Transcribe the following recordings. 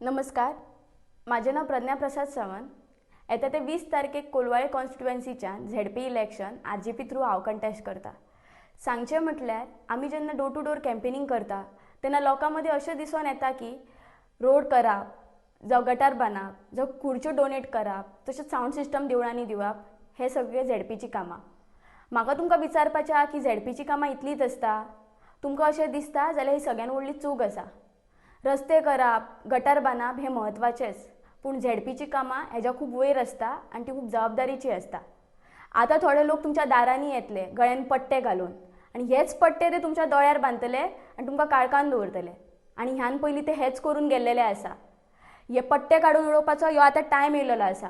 नमस्कार, माझे नाव प्रज्ञा प्रसाद सावंत. येता ते 20 तारखेक कोलवाळे कॉन्स्टिट्युएन्सीच्यान झेडपी इलेक्शन आरजीपी थ्रू हांव कंटेस्ट करता. सांगचें म्हटल्यार आमी जेन्ना डोर टू डोर कॅम्पेनिंग करता तेन्ना लोकां मदीं अशें दिसून येता की रोड करप जावं गटार बांदप जावं खुर्च्यो डोनेट करप तशेंच सावंड सिस्टम देवळांनी दिवप हे सगळे झेडपीची कामां. म्हाका तुमकां विचारपाचें आसा की झेडपीची कामां इतलीच आसता? तुमकां अशें दिसता जाल्यार ही सगळ्यान व्हडली चूक आसा. रस्ते करप गटार बांदप हें म्हत्वाचेंच, पूण झेडपीची कामां हेज्या खूब वयर आसता आनी ती खूब जबाबदारीची आसता. आतां थोडे लोक तुमच्या दारांनी येतले गळ्यान पट्टे घालून आनी हेच पट्टे ते तुमच्या दोळ्यार बांदतले आनी तुमकां काळखान दवरतले आनी ह्यान पयलीं ते हेच करून गेल्लेले आसा. हे पट्टे काडून उडोवपाचो ह्यो आतां टायम येयलेलो आसा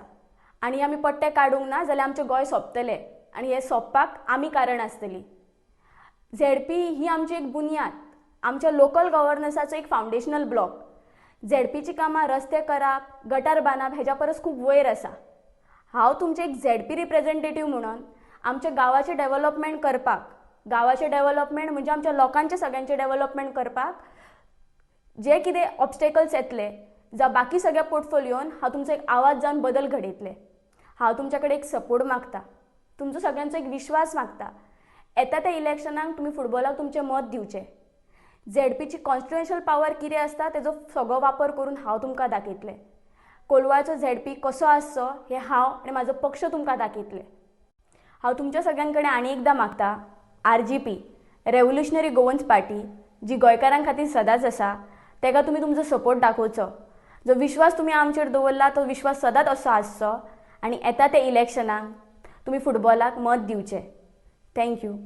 आनी आमी पट्टे काडूंक ना जाल्यार आमचें गोंय सोंपतलें आनी हे सोंपपाक आमी कारण आसतलीं. झेडपी ही आमची एक बुनयाद, आमच्या लोकल गव्हर्नन्साचो एक फावंडेशनल ब्लॉक. झेडपीची कामां रस्ते करप गटार बांदप हेज्या परस खूब वयर आसा. हांव तुमचें एक झेडपी रिप्रेझेंटेटीव म्हणून आमच्या गांवाचें डेव्हलपमेंट करपाक, गांवाचें डेव्हलपमेंट म्हणजे आमच्या लोकांचें सगळ्यांचें डेव्हलपमेंट करपाक जे कितें ऑब्स्टेकल्स येतले जावं बाकी सगळ्या पोर्टफोलिओन हांव तुमचो एक आवाज जावन बदल घडयतलें. हांव तुमचे कडेन एक सपोर्ट मागता, तुमचो सगळ्यांचो एक विश्वास मागता. येता त्या इलेक्शनाक तुमी फुटबॉलाक तुमचें मत दिवचें. झेडपीची कॉन्स्टिट्युएन्शियल पावर कितें आसता तेजो सगळो वापर करून हांव तुमकां दाखयतलें. कोलवाचो झेडपी कसो आसचो हें हांव आनी म्हाजो पक्ष तुमकां दाखयतलें. हांव तुमच्या सगळ्यां कडेन आनी एकदां मागता, आरजीपी रेव्होल्युशनरी गोवन्स पार्टी जी गोंयकारां खातीर सदांच आसा तेका तुमी तुमचो सपोर्ट दाखोवचो. जो विश्वास तुमी आमचेर दवरला तो विश्वास सदांच असो आसचो आनी येता त्या इलेक्शनाक तुमी फुटबॉलाक मत दिवचें. थँक्यू.